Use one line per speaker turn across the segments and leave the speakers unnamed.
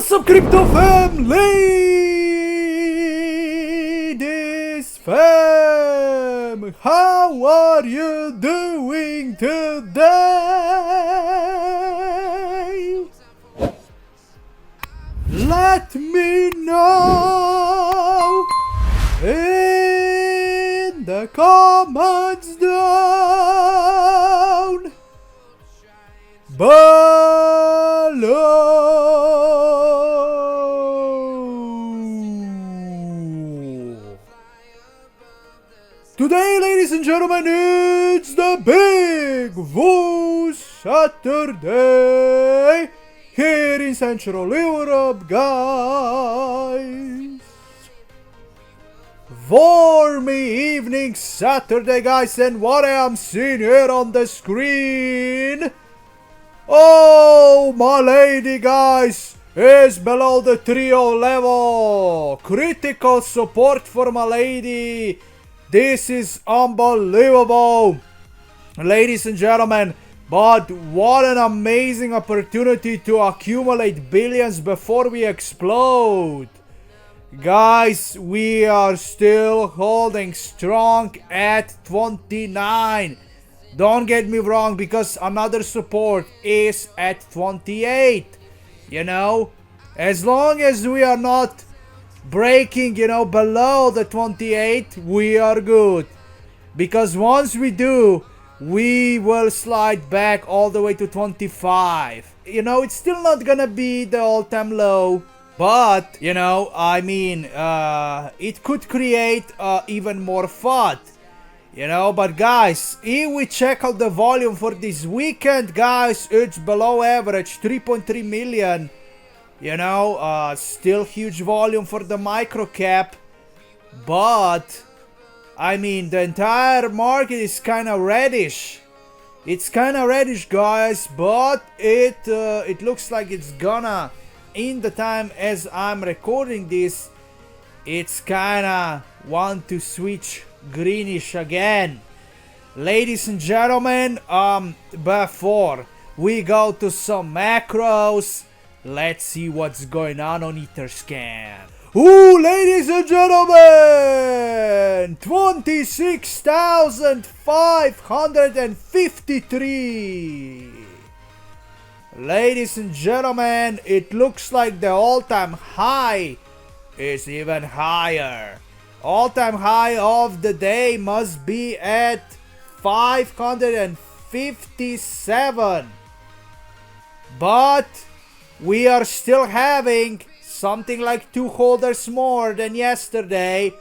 What's up, crypto fam, ladies fam? How are you doing today? Let me know in the comments down below. Today, ladies and gentlemen, it's the Big Woo Saturday here in Central Europe, guys. Warmy evening Saturday, guys, and what I am seeing here on the screen, oh, Milady, guys, is below the trio level. Critical support for Milady. This is unbelievable, ladies and gentlemen. But what an amazing opportunity to accumulate billions before we explode. Guys, we are still holding strong at 29. Don't get me wrong, because another support is at 28. You know, as long as we are not breaking, below the 28, we are good. Because once we do, we will slide back all the way to 25. It's still not gonna be the all-time low, but, it could create even more fun. But guys, if we check out the volume for this weekend, guys, it's below average, 3.3 million. Still huge volume for the micro cap, but the entire market is kind of reddish. It's kind of reddish, guys, but it looks like it's gonna, in the time as I'm recording this, it's kind of want to switch greenish again. Ladies and gentlemen, before we go to some macros, let's see what's going on Etherscan. Ooh, ladies and gentlemen, 26,553. Ladies and gentlemen, it looks like the all-time high is even higher. All-time high of the day must be at 557. But we are still having something like 2 holders more than yesterday,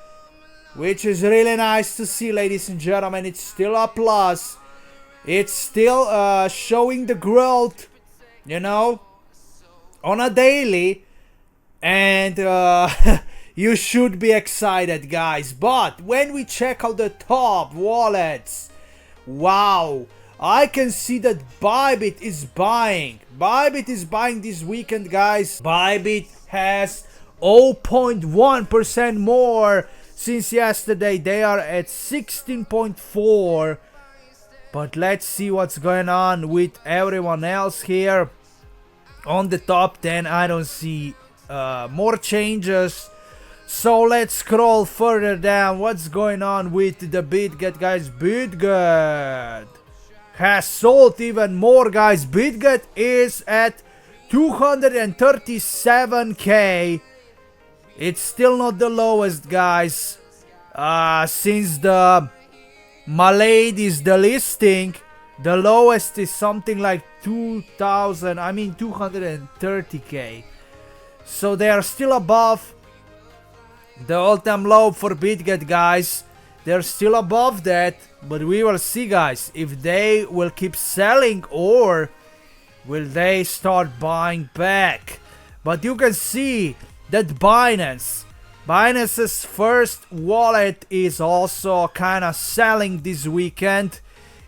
which is really nice to see, ladies and gentlemen. It's still a plus. It's still showing the growth, on a daily, and you should be excited, guys. But when we check out the top wallets, wow, I can see that Bybit is buying. Bybit is buying this weekend, guys. Bybit has 0.1% more since yesterday. They are at 16.4. But let's see what's going on with everyone else here. On the top 10, I don't see more changes. So let's scroll further down. What's going on with the BitGet, guys? BitGet has sold even more, guys. BitGet is at 237k. It's still not the lowest, guys. Since the Milady is the listing, the lowest is something like 230k. So they are still above the all-time low for BitGet, guys. They're still above that, but we will see, guys, if they will keep selling or will they start buying back. But you can see that Binance's first wallet is also kind of selling this weekend.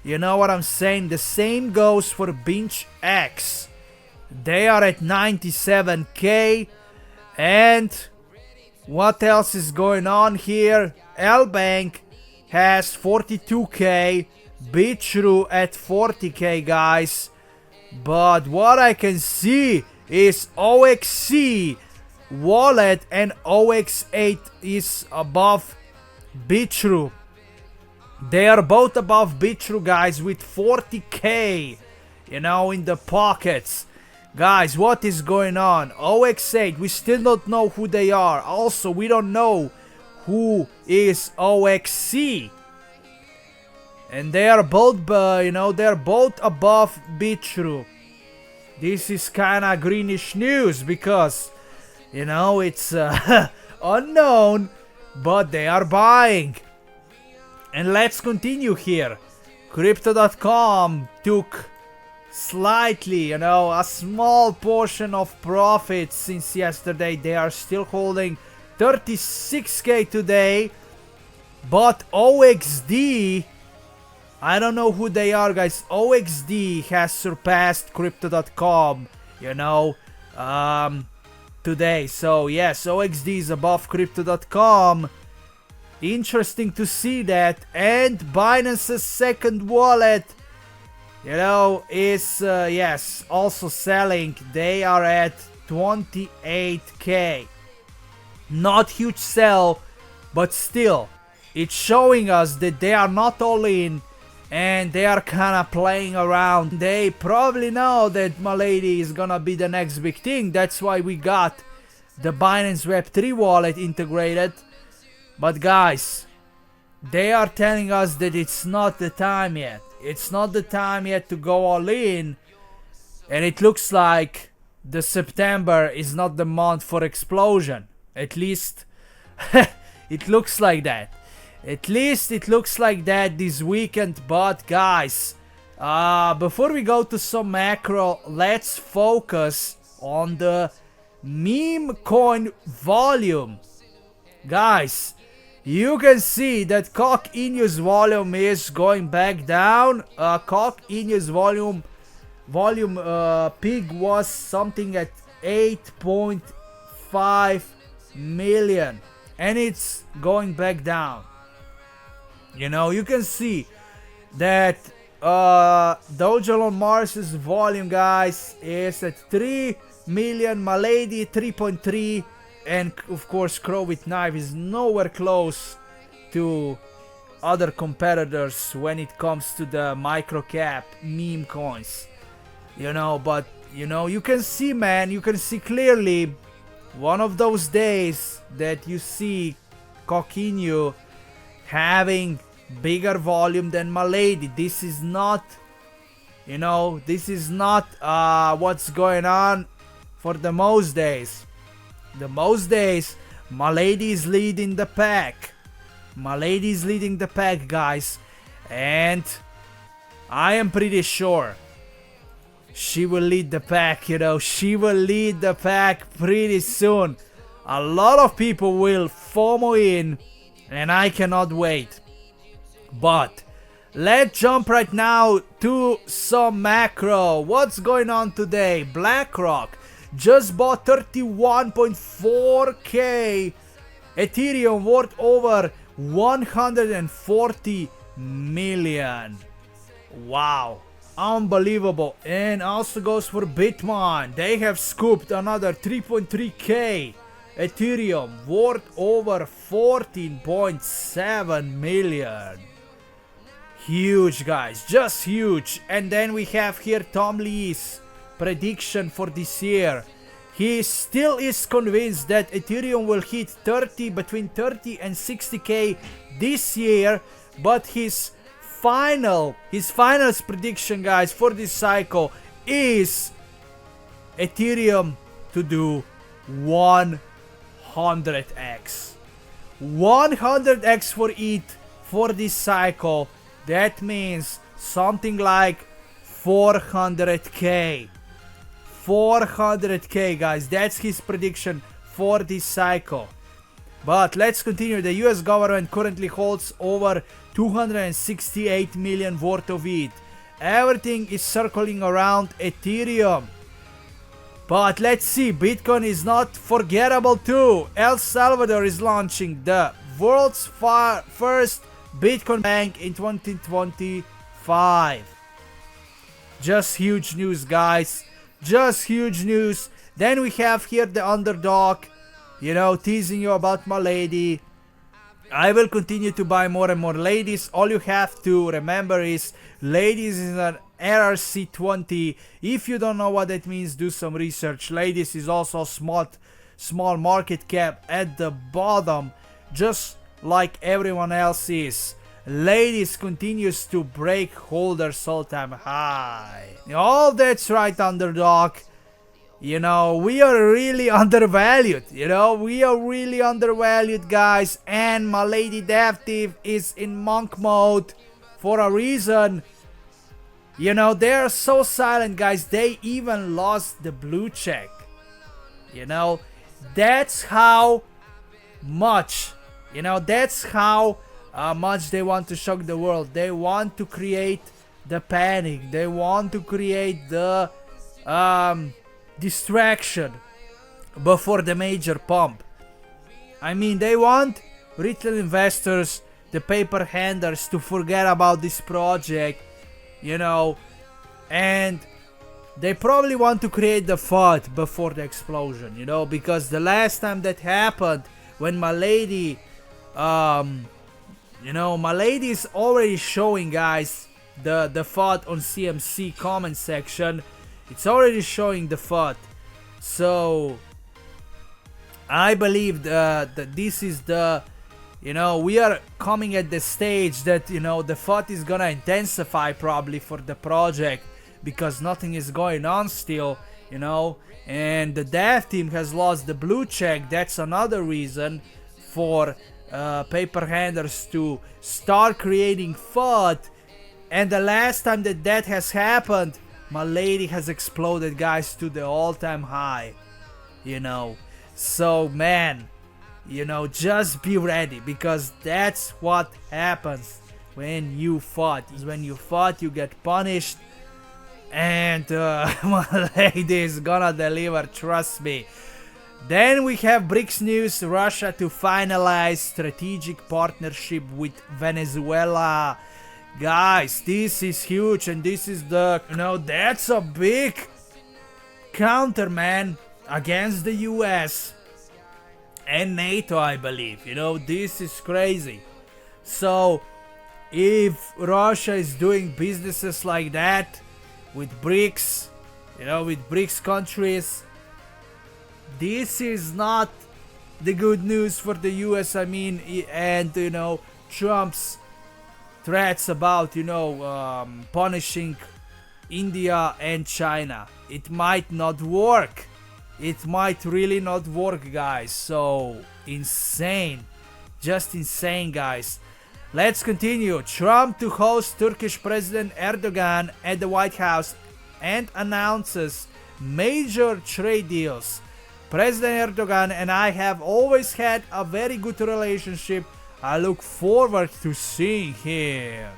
You know what I'm saying? The same goes for BinchX. They are at 97k. And what else is going on here? L-Bank has 42k. BitChute at 40k, guys. But what I can see is OXC wallet, and OX8 is above Bitrue. They are both above Bitrue, guys, with 40k, you know, in the pockets. Guys, what is going on? OX8, we still don't know who they are. Also, we don't know who is OXC. And they are both, you know, they're both above Bitrue. This is kinda greenish news because, you know, it's unknown, but they are buying. And let's continue here. Crypto.com took slightly, you know, a small portion of profits since yesterday. They are still holding 36k today. But OXD, I don't know who they are, guys. OXD has surpassed Crypto.com, you know, today. So yes, OXD is above Crypto.com. Interesting to see that. And Binance's second wallet, you know, is yes, also selling. They are at 28k. Not huge sell, but still, it's showing us that they are not all in and they are kinda playing around. They probably know that Milady is gonna be the next big thing. That's why we got the Binance Web3 wallet integrated. But guys, they are telling us that it's not the time yet. It's not the time yet to go all in. And it looks like the September is not the month for explosion. At least it looks like that. At least it looks like that this weekend. But guys, before we go to some macro, let's focus on the meme coin volume. Guys, you can see that Cock Inu's volume is going back down. Cock Inu's volume peak was something at 8.5 million, and it's going back down. You know, you can see that Dojo on Mars's volume, guys, is at 3 million. Milady 3.3. And of course, Crow with Knife is nowhere close to other competitors when it comes to the micro cap meme coins. You know, but you know, you can see, man, you can see clearly one of those days that you see Cock Inu having bigger volume than Milady. This is not, you know, this is not what's going on for the most days. The most days, Milady is leading the pack. Milady is leading the pack, guys. And I am pretty sure she will lead the pack, you know. She will lead the pack pretty soon. A lot of people will FOMO in, and I cannot wait. But let's jump right now to some macro. What's going on today? BlackRock just bought 31.4k Ethereum worth over 140 million. Wow, unbelievable. And also goes for Bitmain. They have scooped another 3.3k Ethereum worth over 14.7 million. Huge, guys, just huge. And then we have here Tom Lee's prediction for this year. He still is convinced that Ethereum will hit between 30 and 60k this year, but his final prediction, guys, for this cycle is Ethereum to do 100x. 100x for ETH for this cycle. That means something like 400k. 400k, guys. That's his prediction for this cycle. But let's continue. The US government currently holds over 268 million worth of ETH. Everything is circling around Ethereum. But let's see, Bitcoin is not forgettable too. El Salvador is launching the world's first Bitcoin bank in 2025. Just huge news, guys. Just huge news. Then we have here the underdog, you know, teasing you about Milady. I will continue to buy more and more ladies. All you have to remember is ladies is an RRC20. If you don't know what that means, do some research. Ladies is also small market cap at the bottom, just like everyone else is. Ladies continues to break holders all-time high. Oh, that's right, underdog. You know, we are really undervalued. You know, we are really undervalued, guys. And Milady Dev is in monk mode for a reason. You know, they are so silent, guys. They even lost the blue check. You know, that's how much. You know, that's how much they want to shock the world. They want to create the panic. They want to create the distraction before the major pump. I mean, they want retail investors, the paper handlers, to forget about this project, you know, and they probably want to create the FUD before the explosion, you know, because the last time that happened, when Milady, you know, Milady is already showing, guys, the FUD on CMC comment section. It's already showing the FUD. So I believe that this is the, you know, we are coming at the stage that, you know, the FUD is gonna intensify probably for the project, because nothing is going on still, you know, and the dev team has lost the blue check. That's another reason for paper handlers to start creating FUD. And the last time that has happened, Milady has exploded, guys, to the all-time high, you know. So, man, you know, just be ready, because that's what happens when you FUD. When you FUD, you get punished, and Milady is gonna deliver, trust me. Then we have BRICS news: Russia to finalize strategic partnership with Venezuela. Guys, this is huge, and this is the, you know, that's a big counter, man, against the US and NATO, I believe. You know, this is crazy. So if Russia is doing businesses like that with BRICS, you know, with BRICS countries, this is not the good news for the US. I mean, and, you know, Trump's threats about, you know, punishing India and China. It might not work. It might really not work, guys. So insane. Just insane, guys. Let's continue. Trump to host Turkish President Erdogan at the White House and announces major trade deals. President Erdogan and I have always had a very good relationship. I look forward to seeing him.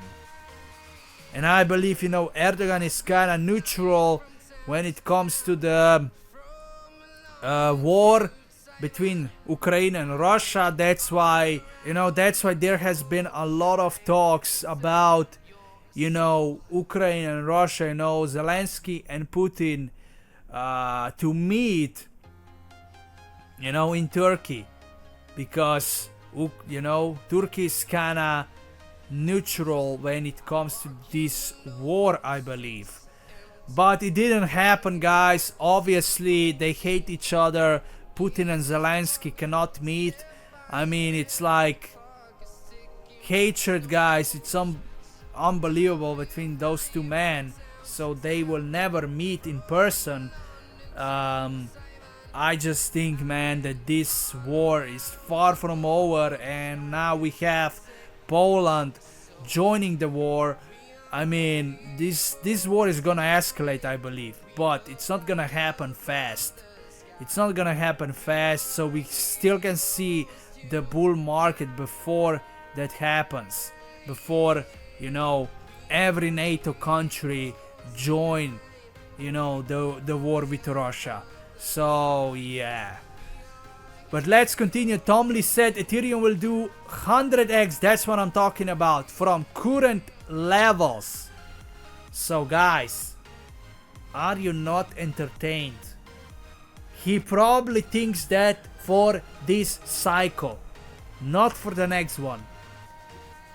And I believe, you know, Erdogan is kind of neutral when it comes to the war between Ukraine and Russia. That's why, you know, that's why there has been a lot of talks about, you know, Ukraine and Russia, you know, Zelensky and Putin to meet, you know, in Turkey, because, you know, Turkey is kinda neutral when it comes to this war, I believe. But it didn't happen, guys. Obviously, they hate each other. Putin and Zelensky cannot meet. I mean, it's like hatred, guys. It's unbelievable between those two men. So they will never meet in person. I just think, man, that this war is far from over, and now we have Poland joining the war. I mean, this war is gonna escalate, I believe, but it's not gonna happen fast. It's not gonna happen fast, so we still can see the bull market before that happens. Before, you know, every NATO country join, you know, the war with Russia. So yeah, but let's continue. Tom Lee said Ethereum will do 100x. That's what I'm talking about, from current levels. So guys, are you not entertained? he probably thinks that for this cycle, not for the next one.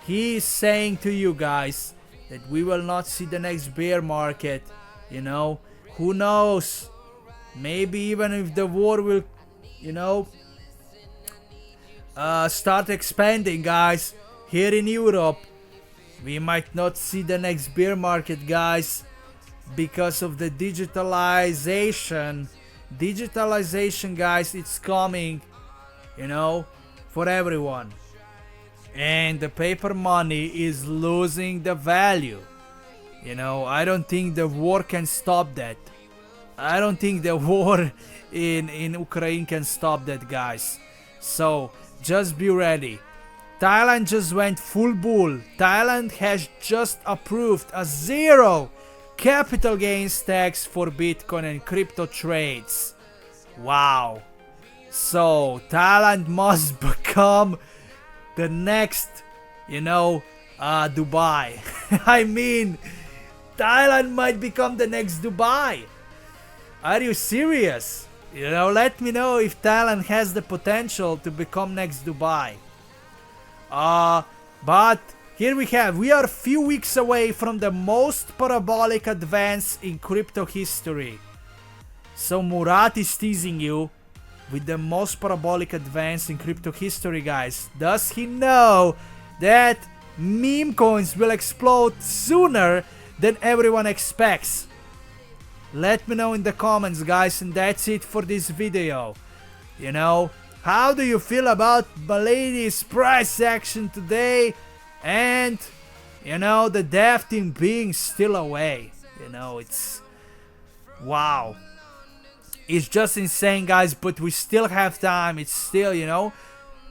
He is saying to you guys that we will not see the next bear market, you know. Who knows? Maybe even if the war will, you know, start expanding, guys, here in Europe, we might not see the next bear market, guys, because of the digitalization. Digitalization, guys, it's coming, you know, for everyone. And the paper money is losing the value. You know, I don't think the war can stop that. I don't think the war in Ukraine can stop that, guys. So just be ready. Thailand just went full bull. Thailand has just approved a 0 capital gains tax for Bitcoin and crypto trades. Wow. So Thailand must become the next, you know, Dubai. I mean, Thailand might become the next Dubai. Are you serious? You know, let me know if Thailand has the potential to become next Dubai. But here we are a few weeks away from the most parabolic advance in crypto history. So Murat is teasing you with the most parabolic advance in crypto history, guys. Does he know that meme coins will explode sooner than everyone expects? Let me know in the comments, guys, and that's it for this video. You know, how do you feel about Milady's price action today? And, you know, the dev team being still away. You know, it's... wow. It's just insane, guys, but we still have time. It's still, you know,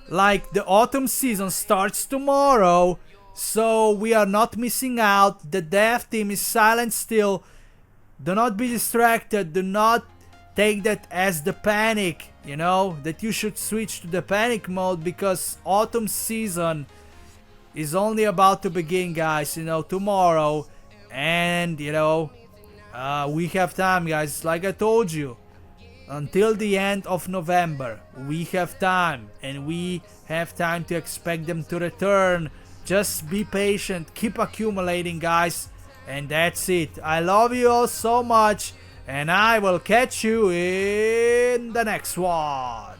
like the autumn season starts tomorrow, so we are not missing out. The dev team is silent still. Do not be distracted. Do not take that as the panic, you know, that you should switch to the panic mode, because autumn season is only about to begin, guys, you know, tomorrow. And, you know, we have time, guys, like I told you. Until the end of November, we have time, and we have time to expect them to return. Just be patient, keep accumulating, guys, and that's it. I love you all so much, and I will catch you in the next one.